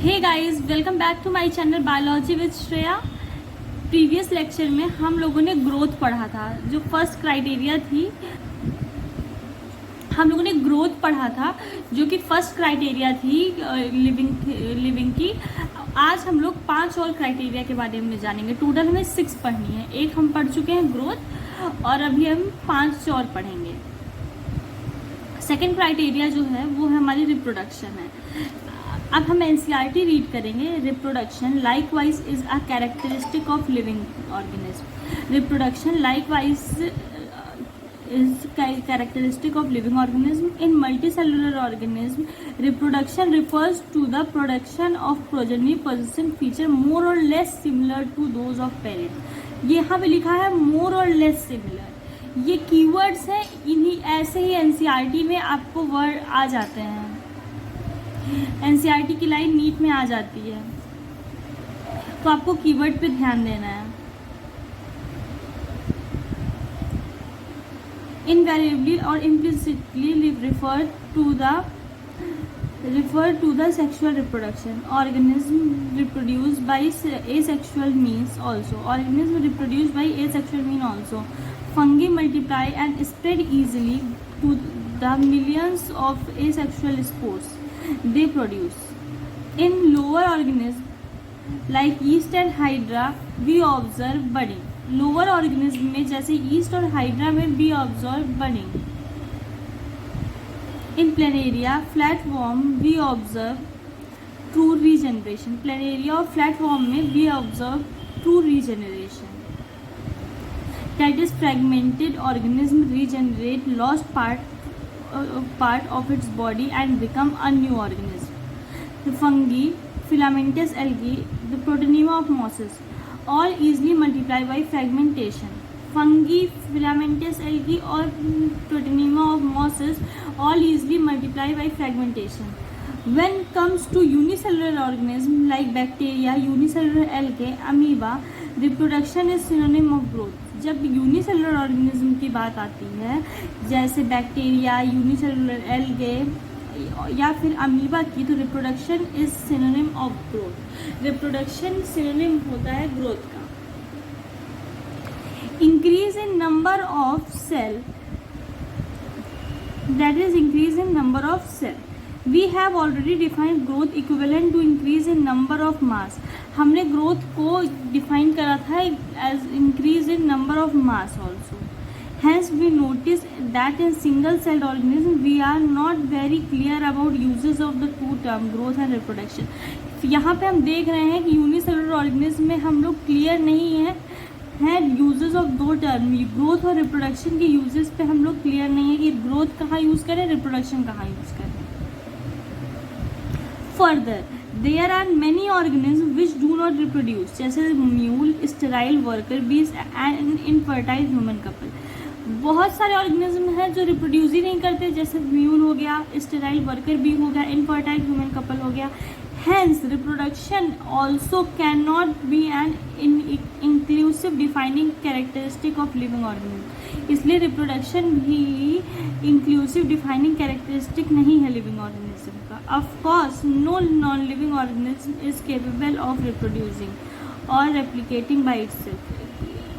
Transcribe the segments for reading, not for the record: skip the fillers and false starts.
Hey guys, welcome back to my channel biology with Shreya. Previous lecture में हम लोगों ने ग्रोथ पढ़ा था। जो फर्स्ट क्राइटेरिया थी, हम लोगों ने ग्रोथ पढ़ा था, जो कि फर्स्ट क्राइटेरिया थी लिविंग की। आज हम लोग 5 और क्राइटेरिया के बारे में जानेंगे। टोटल हमें 6 पढ़नी है। एक हम पढ़ चुके हैं ग्रोथ, और अभी हम 5 और पढ़ेंगे। सेकेंड क्राइटेरिया जो है वो है हमारी रिप्रोडक्शन है। अब हम एनसीईआरटी रीड करेंगे। Reproduction likewise is a characteristic of living organism. Reproduction likewise is characteristic of living organism. In multicellular organism, reproduction refers to the production of progeny possessing feature more or less similar to those of parent. ये यहाँ पे लिखा है more or less similar। ये keywords हैं, इन्हीं ऐसे ही NCERT में आपको वर्ड आ जाते हैं। एनसीईआरटी की लाइन नीट में आ जाती है, तो आपको कीवर्ड पे ध्यान देना है। Invariably or implicitly refer to the sexual reproduction. Organism reproduced by asexual means also. Fungi multiply and spread easily to the millions of asexual spores they produce. In lower organisms like yeast and hydra, we observe budding. Lower organism में जैसे yeast और hydra में we observe budding. In planaria flatworm we observe true regeneration. Planaria और flatworm में we observe true regeneration. That is fragmented organism regenerate lost part of its body and become a new organism. Fungi filamentous algae the protonema of mosses all easily multiply by fragmentation. Fungi, filamentous algae और Protonema of mosses all easily multiply by fragmentation. When comes to unicellular organism like bacteria, unicellular algae, amoeba, reproduction is synonym of growth. जब unicellular organism की बात आती है, जैसे bacteria, unicellular algae या फिर amoeba की, तो reproduction is synonym of growth. Reproduction synonym होता है ग्रोथ का। Increase in number of cell, that is increase in number of cell. We have already defined growth equivalent to increase in number of mass. हमने growth को define करा था as increase in number of mass also. Hence, we notice that in single-celled organism, we are not very clear about uses of the two term growth and reproduction. यहाँ पे हम देख रहे हैं कि यूनिसेलुलर ऑर्गेनिज्म में हम लोग क्लियर नहीं है यूजेस ऑफ दो टर्म, ग्रोथ और रिप्रोडक्शन के यूजेस पे हम लोग क्लियर नहीं है कि ग्रोथ कहाँ यूज करें, रिप्रोडक्शन कहाँ यूज करें। Further there are many organisms which do not reproduce, जैसे म्यूल, स्टेराइल वर्कर बीज एंड इनफर्टाइल ह्यूमन कपल। बहुत सारे ऑर्गेनिज्म हैं जो रिप्रोड्यूस ही नहीं करते, जैसे म्यूल हो गया, स्टेराइल वर्कर बी हो गया, इनफर्टाइल ह्यूमन कपल हो गया। Hence reproduction also can not be an inclusive defining characteristic of living organism. इसलिए रिप्रोडक्शन भी इंक्लूसिव डिफाइनिंग कैरेक्टरिस्टिक नहीं है लिविंग ऑर्गेनिज्म का। Of course no non living organism is capable of reproducing और replicating by itself.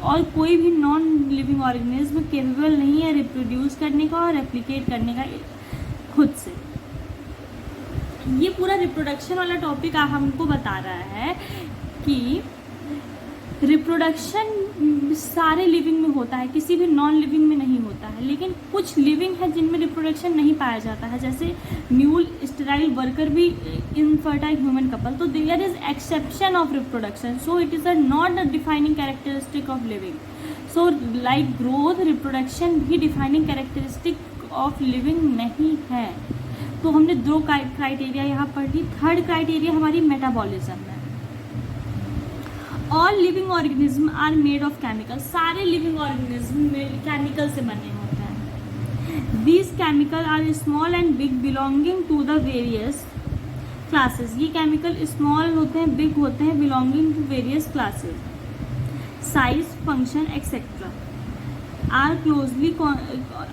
और कोई भी non living organism capable नहीं है रिप्रोड्यूस करने का और रेप्लिकेट करने का खुद से। ये पूरा रिप्रोडक्शन वाला टॉपिक हमको बता रहा है कि रिप्रोडक्शन सारे लिविंग में होता है, किसी भी नॉन लिविंग में नहीं होता है। लेकिन कुछ लिविंग है जिनमें रिप्रोडक्शन नहीं पाया जाता है, जैसे म्यूल, स्टेराइल वर्कर भी, इनफर्टाइल ह्यूमन कपल। तो there is exception of reproduction, so it is not a defining characteristic of living. So like growth, reproduction भी डिफाइनिंग कैरेक्टरिस्टिक ऑफ लिविंग नहीं है। तो हमने 2 क्राइटेरिया यहाँ पढ़ ली। थर्ड क्राइटेरिया हमारी मेटाबॉलिज्म है। All living organism are made of chemical. सारे लिविंग ऑर्गेनिज्म केमिकल से बने होते हैं। These chemical are small and big belonging to the various classes. ये केमिकल स्मॉल होते हैं, बिग होते हैं, belonging to various classes. Size, function etcetera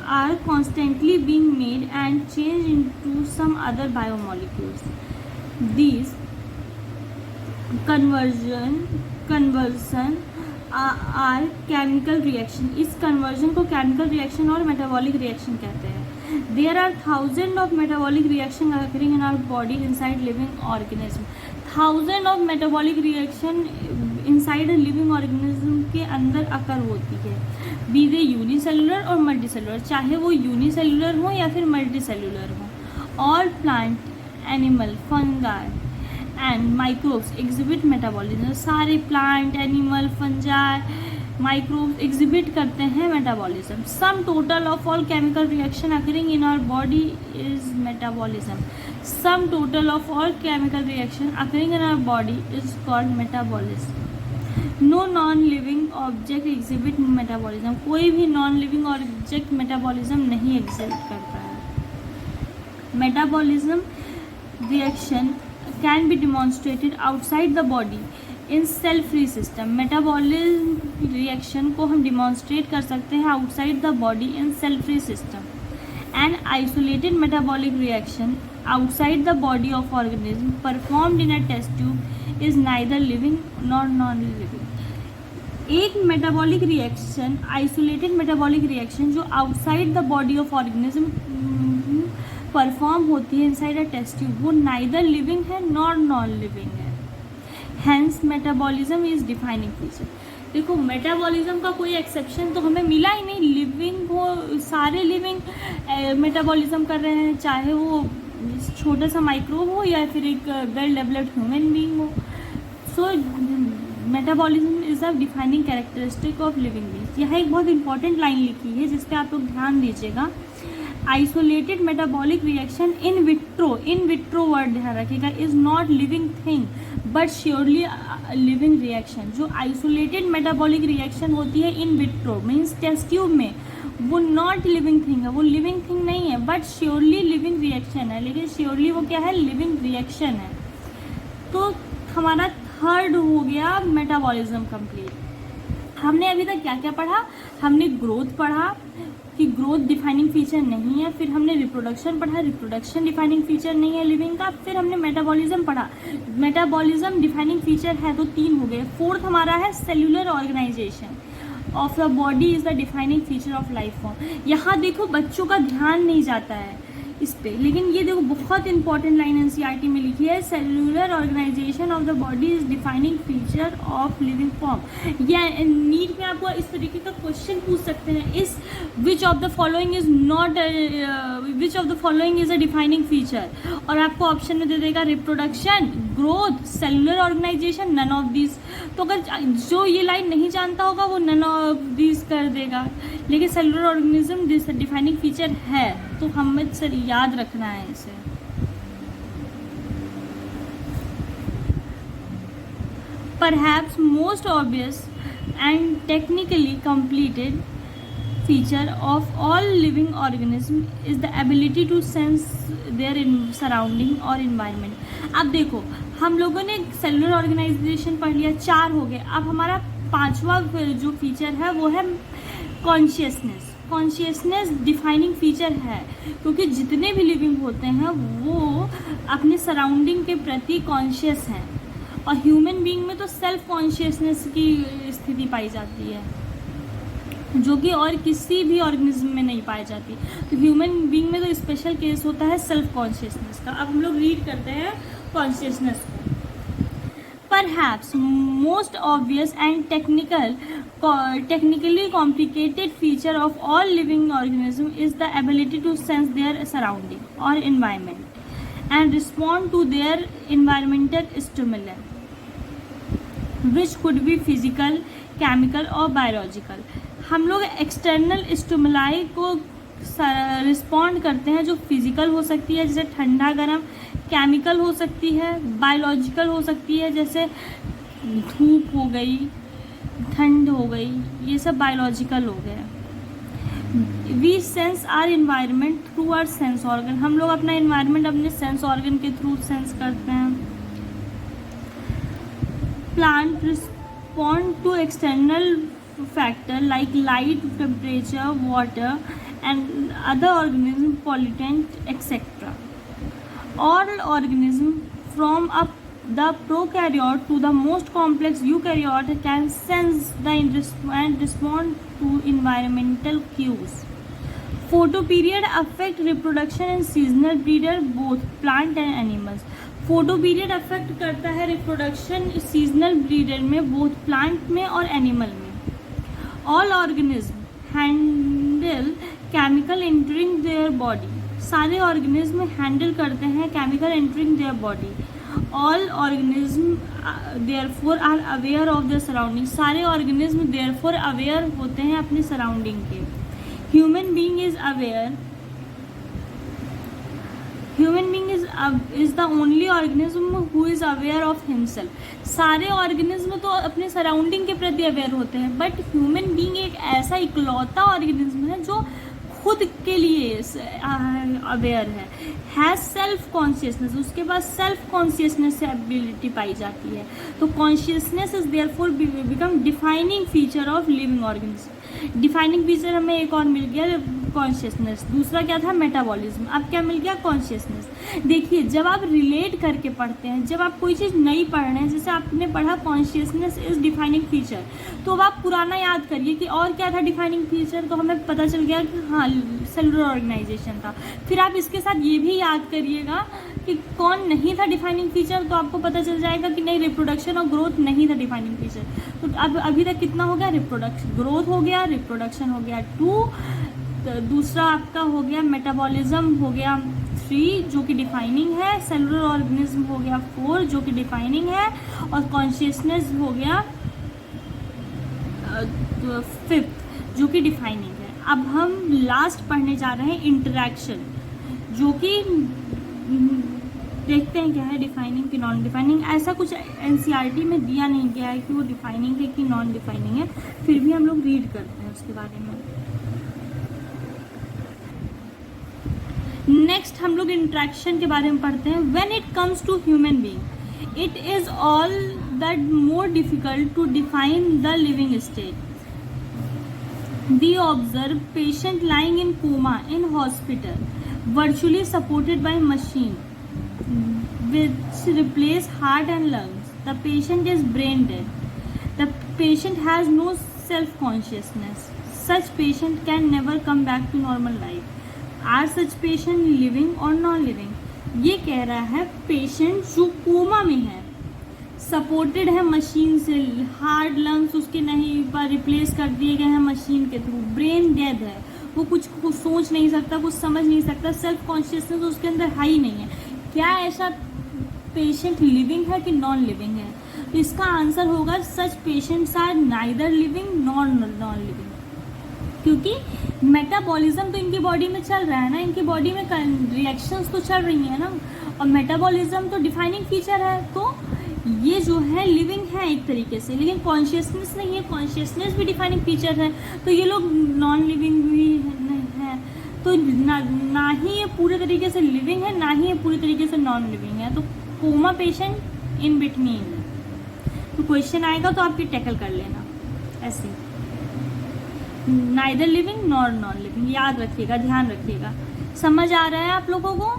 are constantly being made and changed into some other biomolecules. These conversion are chemical reaction. इस conversion को chemical reaction और metabolic reaction कहते हैं। There are thousand of metabolic reaction occurring in our body inside living organism. Thousand of metabolic reaction inside living organism के अंदर occur होती है, be they unicellular और मल्टीसेलुलर, चाहे वो यूनिसेलुलर हो या फिर मल्टीसेलुलर हो। All plant, animal, fungi and microbes exhibit metabolism. सारे plant, animal, fungi, microbes exhibit करते हैं metabolism. Sum total of all chemical reaction occurring in our body is metabolism. Sum total of all chemical reaction occurring in our body is called metabolism. No non living object exhibit metabolism. कोई भी non living object metabolism नहीं exhibit करता है। Metabolism reaction can be demonstrated outside the body in cell free system। Metabolism reaction को हम demonstrate कर सकते हैं outside the body in cell free system. An isolated metabolic reaction outside the body of organism performed in a test tube is neither living nor non living. एक metabolic reaction, isolated metabolic reaction जो outside the body of organism perform होती है inside a test tube, वो neither living है nor non living है। Hence metabolism is defining feature. देखो metabolism का कोई एक्सेप्शन तो हमें मिला ही नहीं। लिविंग हो, सारे लिविंग मेटाबॉलिज्म कर रहे हैं, चाहे वो छोटा सा माइक्रोब हो या फिर एक वेल डेवलप्ड ह्यूमन बीइंग हो। So metabolism is a defining characteristic of living beings. यहाँ एक बहुत इंपॉर्टेंट लाइन लिखी है जिस पे आप लोग ध्यान दीजिएगा। Isolated metabolic reaction in vitro word ध्यान रखिएगा, is not living thing but surely living reaction. जो आइसोलेटेड मेटाबॉलिक रिएक्शन होती है in vitro means test tube में, वो नॉट लिविंग थिंग है, वो लिविंग थिंग नहीं है बट श्योरली लिविंग रिएक्शन है। लेकिन श्योरली वो क्या है, लिविंग रिएक्शन है। तो हमारा थर्ड हो गया मेटाबॉलिज्म कंप्लीट। हमने अभी तक क्या क्या पढ़ा? हमने ग्रोथ पढ़ा कि ग्रोथ डिफाइनिंग फीचर नहीं है, फिर हमने रिप्रोडक्शन पढ़ा, रिप्रोडक्शन डिफाइनिंग फीचर नहीं है लिविंग का, फिर हमने मेटाबॉलिज्म पढ़ा, मेटाबॉलिज्म डिफाइनिंग फीचर है, तो 3 हो गए। फोर्थ हमारा है cellular organisation of the body is the defining feature of life form. यहाँ देखो बच्चों का ध्यान नहीं जाता है इस पे, लेकिन ये देखो बहुत इंपॉर्टेंट लाइन एनसीईआरटी में लिखी है, cellular organisation of the body is defining feature of living form. या नीट में आपको इस तरीके का क्वेश्चन पूछ सकते हैं, इस which of the following is not, which of the following is a defining feature, और आपको ऑप्शन में दे देगा reproduction, growth, cellular organisation, none of this. तो अगर जो ये लाइन नहीं जानता होगा वो नन ऑफ दिस कर देगा, लेकिन सेल्यूलर ऑर्गेनिज्म डिफाइनिंग फीचर है, तो हमें सर याद रखना है इसे। Perhaps most obvious and technically completed feature of all living organism is the ability to sense their surrounding or environment। अब देखो हम लोगों ने सेलुलर ऑर्गेनाइजेशन पढ़ लिया, 4 हो गए। अब हमारा 5वां जो फीचर है वो है कॉन्शियसनेस। कॉन्शियसनेस डिफाइनिंग फीचर है, क्योंकि जितने भी लिविंग होते हैं वो अपने सराउंडिंग के प्रति कॉन्शियस हैं, और ह्यूमन बीइंग में तो सेल्फ कॉन्शियसनेस की स्थिति पाई जाती है, जो कि और किसी भी ऑर्गेनिज्म में नहीं पाई जाती। तो ह्यूमन बीइंग में तो स्पेशल केस होता है सेल्फ कॉन्शियसनेस का। अब हम लोग रीड करते हैं कॉन्शियसनेस को। Perhaps most obvious and technically complicated feature of all living organisms is the ability to sense their surrounding or environment and respond to their environmental stimuli, which could be physical, chemical or biological। हम लोग external stimuli को respond करते हैं, जो physical हो सकती है जैसे ठंडा गर्म, केमिकल हो सकती है, बायोलॉजिकल हो सकती है जैसे धूप हो गई, ठंड हो गई, ये सब बायोलॉजिकल हो गए। We sense our environment through our sense organ. हम लोग अपना इन्वायरमेंट अपने सेंस ऑर्गन के थ्रू सेंस करते हैं। Plant respond to external factor like light, temperature, water and other organism, pollutant, etc. All organism from a the prokaryote to the most complex eukaryote can sense and respond to environmental cues. Photoperiod affect reproduction in seasonal breeder both plant and animals. Photoperiod affect करता है reproduction seasonal breeder में both plant में और animal में. All organism handle chemical entering their body. सारे organism handle करते हैं chemical entering their body. All organism therefore are aware of their surrounding. सारे ऑर्गेनिज्म देयरफॉर अवेयर होते हैं अपनी सराउंडिंग के. Human being is aware. Human being is the only organism who is aware of himself. सारे organism तो अपने surrounding के प्रति अवेयर होते हैं, बट ह्यूमन बीइंग एक ऐसा इकलौता ऑर्गेनिज्म है जो खुद के लिए अवेयर है. Has self consciousness. उसके पास सेल्फ कॉन्शियसनेस से एबिलिटी पाई जाती है. तो consciousness is therefore become defining feature of living organism. Defining feature हमें एक और मिल गया कॉन्शियसनेस. दूसरा क्या था? मेटाबॉलिज्म. अब क्या मिल गया? कॉन्शियसनेस. देखिए, जब आप रिलेट करके पढ़ते हैं, जब आप कोई चीज़ नई पढ़ रहे हैं, जैसे आपने पढ़ा कॉन्शियसनेस इज डिफाइनिंग फीचर, तो अब आप पुराना याद करिए कि और क्या था डिफाइनिंग फीचर. तो हमें पता चल गया कि हाँ सेलुलर ऑर्गेनाइजेशन था. फिर आप इसके साथ ये भी याद करिएगा कि कौन नहीं था डिफाइनिंग फीचर, तो आपको पता चल जाएगा कि नहीं रिप्रोडक्शन और ग्रोथ नहीं था डिफाइनिंग फीचर. तो अब अभी तक कितना हो गया? रिप्रोडक्शन, ग्रोथ हो गया, रिप्रोडक्शन हो गया 2, दूसरा आपका हो गया मेटाबॉलिज्म हो गया 3 जो कि डिफाइनिंग है, सेलुलर ऑर्गेनिज्म हो गया 4 जो कि डिफाइनिंग है, और कॉन्शियसनेस हो गया 5 जो कि डिफाइनिंग है. अब हम लास्ट पढ़ने जा रहे हैं इंटरैक्शन, जो कि देखते हैं क्या है डिफाइनिंग की नॉन डिफाइनिंग. ऐसा कुछ एनसीईआरटी में दिया नहीं गया है कि वो डिफाइनिंग है कि नॉन डिफाइनिंग है, फिर भी हम लोग रीड करते हैं उसके बारे में. नेक्स्ट हम लोग इंट्रैक्शन के बारे में पढ़ते हैं. When it comes to human being it is all that more difficult to define the living state. We observe patient lying in coma in hospital virtually supported by machine which replace heart and lungs. The patient is brain dead. The patient has no self consciousness. Such patient can never come back to normal life. Are such patient living or non living? ये कह रहा है patient जो coma में है, supported है machine से, heart lungs उसके नहीं पर रिप्लेस कर दिए गए हैं मशीन के थ्रू, ब्रेन डेड है, वो कुछ सोच नहीं सकता, कुछ समझ नहीं सकता, सेल्फ कॉन्शियसनेस उसके अंदर है ही नहीं है. क्या ऐसा पेशेंट लिविंग है कि नॉन लिविंग है? तो इसका आंसर होगा such patients are neither living nor non living. क्योंकि मेटाबॉलिज्म तो इनकी बॉडी में चल रहा है ना, इनकी बॉडी में रिएक्शंस तो चल रही हैं ना, और मेटाबॉलिज्म तो डिफाइनिंग फीचर है. तो ये जो है लिविंग है एक तरीके से, लेकिन कॉन्शियसनेस नहीं है. कॉन्शियसनेस भी डिफाइनिंग फीचर है, तो ये लोग नॉन लिविंग भी है. तो ना ही ये पूरे तरीके से लिविंग है, ना ही ये पूरे तरीके से नॉन लिविंग है. तो कोमा पेशेंट इन बिटवीन. तो क्वेश्चन आएगा तो आपकी टैकल कर लेना ऐसे, neither living nor non living. याद रखिएगा, ध्यान रखिएगा. समझ आ रहा है आप लोगों को?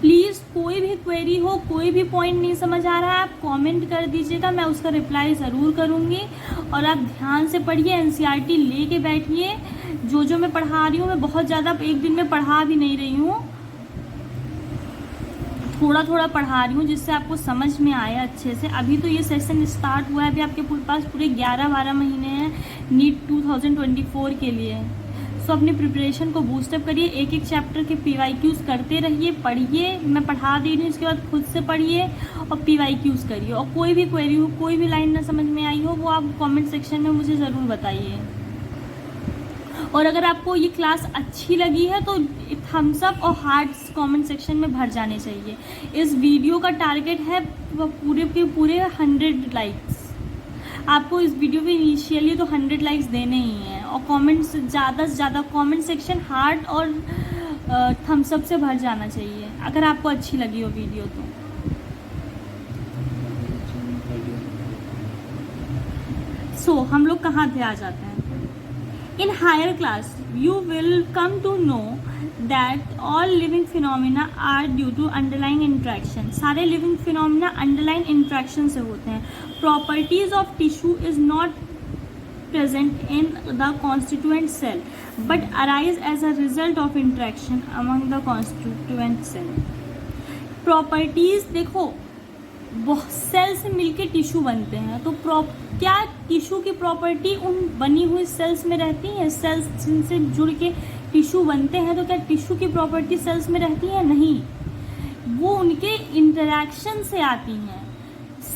प्लीज़ कोई भी क्वेरी हो, कोई भी पॉइंट नहीं समझ आ रहा है, आप कमेंट कर दीजिएगा, मैं उसका रिप्लाई ज़रूर करूँगी. और आप ध्यान से पढ़िए, एनसीईआरटी लेके बैठिए. जो मैं पढ़ा रही हूँ, मैं बहुत ज़्यादा एक दिन में पढ़ा भी नहीं रही हूँ, थोड़ा थोड़ा पढ़ा रही हूँ जिससे आपको समझ में आया अच्छे से. अभी तो ये सेशन स्टार्ट हुआ है, अभी आपके पास पूरे 11-12 महीने हैं नीट 2024 के लिए. सो अपनी प्रिपरेशन को बूस्टअप करिए, एक एक चैप्टर के PYQs करते रहिए, पढ़िए. मैं पढ़ा दे रही हूँ, उसके बाद खुद से पढ़िए और PYQs करिए. और कोई भी क्वेरी हो, कोई भी लाइन ना समझ में आई हो, वो आप कमेंट सेक्शन में मुझे ज़रूर बताइए. और अगर आपको ये क्लास अच्छी लगी है तो थम्स अप और हार्ट्स कमेंट सेक्शन में भर जाने चाहिए. इस वीडियो का टारगेट है पूरे के पूरे 100 लाइक्स. आपको इस वीडियो पे इनिशियली तो 100 लाइक्स देने ही हैं, और कमेंट्स ज़्यादा से ज़्यादा कमेंट सेक्शन हार्ट और थम्स अप से भर जाना चाहिए अगर आपको अच्छी लगी हो वीडियो तो. सो हम लोग कहाँ थे आ जाते हैं. In higher class, you will come to know that all living phenomena are due to underlying interaction. सारे लिविंग फिनोमिना अंडरलाइंग इंट्रैक्शन से होते हैं। Properties of tissue is not present in the constituent cell but arise as a result of interaction among the constituent cell। Properties देखो, cell से मिलके tissue बनते हैं, तो क्या टिश्यू की प्रॉपर्टी उन बनी हुई सेल्स में रहती है? सेल्स जिनसे जुड़ के टिश्यू बनते हैं, तो क्या टिश्यू की प्रॉपर्टी सेल्स में रहती है? नहीं, वो उनके इंटरैक्शन से आती हैं।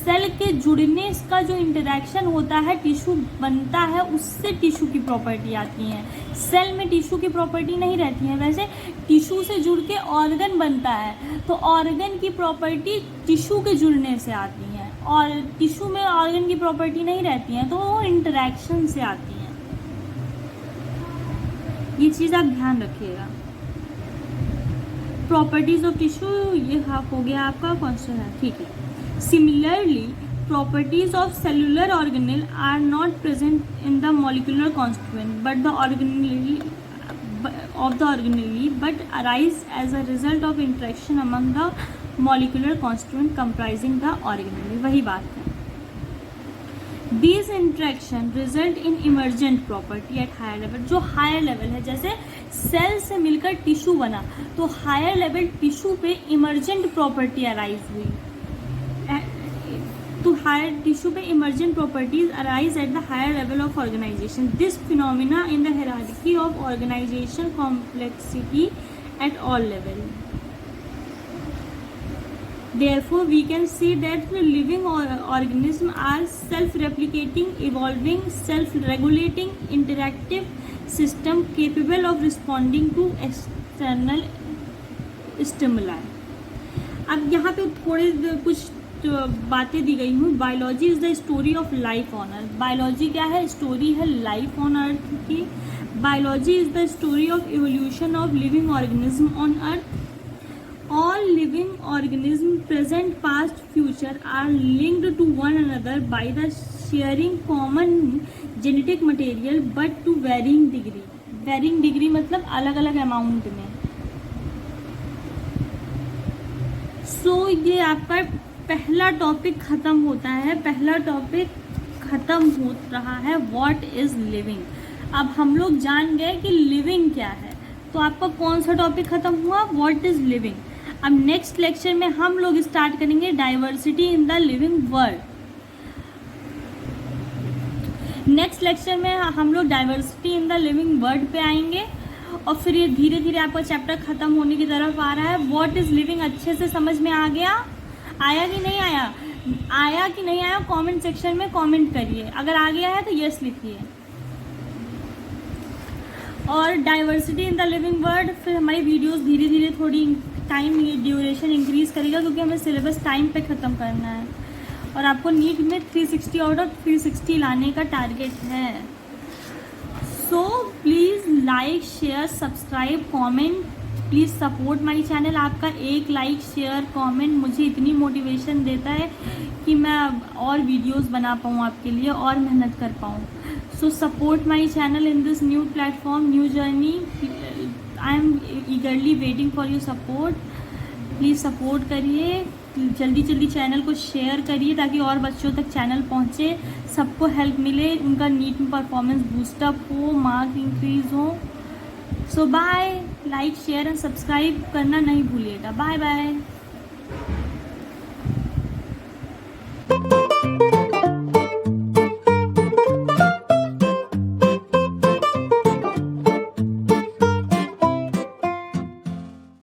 सेल के जुड़ने का जो इंटरैक्शन होता है, टिश्यू बनता है, उससे टिश्यू की प्रॉपर्टी आती है। सेल में टिश्यू की प्रॉपर्टी नहीं रहती है। वैसे टिश्यू से जुड़ के ऑर्गन बनता है, तो ऑर्गन की प्रॉपर्टी टिश्यू के जुड़ने से आती है, और टिश्यू में ऑर्गन की प्रॉपर्टी नहीं रहती है, तो वो इंटरैक्शन से आती है। ये चीज़ आप ध्यान रखिएगा। प्रॉपर्टीज ऑफ टिश्यू ये हाफ हो गया आपका क्वेश्चन है, ठीक है। Similarly, properties of cellular organelle are not present in the molecular constituent but the organelle but arise as a result of interaction among the molecular constituent comprising the organelle। वही बात है। These interaction result in emergent property at higher level। जो higher level है, जैसे cell से मिलकर tissue बना, तो higher level टिश्यू पे emergent property arise हुई। To higher tissue पे emergent properties arise at the higher level of organization। This phenomena in the hierarchy of organization complexity at all level। Therefore, we can say that the living organisms are self-replicating, evolving, self-regulating, interactive system capable of responding to external stimuli। अब यहाँ पे थोड़े कुछ बातें दी गई हूँ। Biology is the story of life on earth. Biology क्या है? स्टोरी है लाइफ ऑन अर्थ की। Biology is the story of evolution of living organism on earth. All living organism present past future are linked to one another by the sharing common genetic material but to varying degree. Varying degree मतलब अलग अलग amount में। सो ये आपका पहला topic खत्म होता है। पहला टॉपिक खत्म हो रहा है, व्हाट इज लिविंग। अब हम लोग जान गए कि लिविंग क्या है, तो आपका कौन सा टॉपिक खत्म हुआ? What is living. अब नेक्स्ट लेक्चर में हम लोग स्टार्ट करेंगे diversity in the living world. Next lecture में हम लोग diversity in the living world पे आएंगे, और फिर ये धीरे धीरे आपका चैप्टर खत्म होने की तरफ आ रहा है। व्हाट इज लिविंग अच्छे से समझ में आ गया? आया कि नहीं आया? आया कि नहीं आया कमेंट सेक्शन में कमेंट करिए। अगर आ गया है तो यस लिखिए। और diversity in the living world, फिर हमारी वीडियोस धीरे धीरे थोड़ी टाइम ड्यूरेशन इंक्रीज करेगा, क्योंकि हमें सिलेबस टाइम पे ख़त्म करना है, और आपको नीट में 360 आउट ऑफ 360 लाने का टारगेट है। So please like, share, subscribe, comment, please support my channel. आपका एक लाइक, शेयर, कमेंट मुझे इतनी मोटिवेशन देता है कि मैं और वीडियोस बना पाऊँ आपके लिए, और मेहनत कर पाऊँ। So support my channel in this new platform, new journey. I am eagerly waiting for your support. Please support करिए, जल्दी जल्दी चैनल को शेयर करिए, ताकि और बच्चों तक चैनल पहुँचे, सबको हेल्प मिले, उनका नीट में परफॉर्मेंस बूस्टअप हो, मार्क इंक्रीज हो। So bye. Like, share and subscribe करना नहीं भूलिएगा। Bye bye.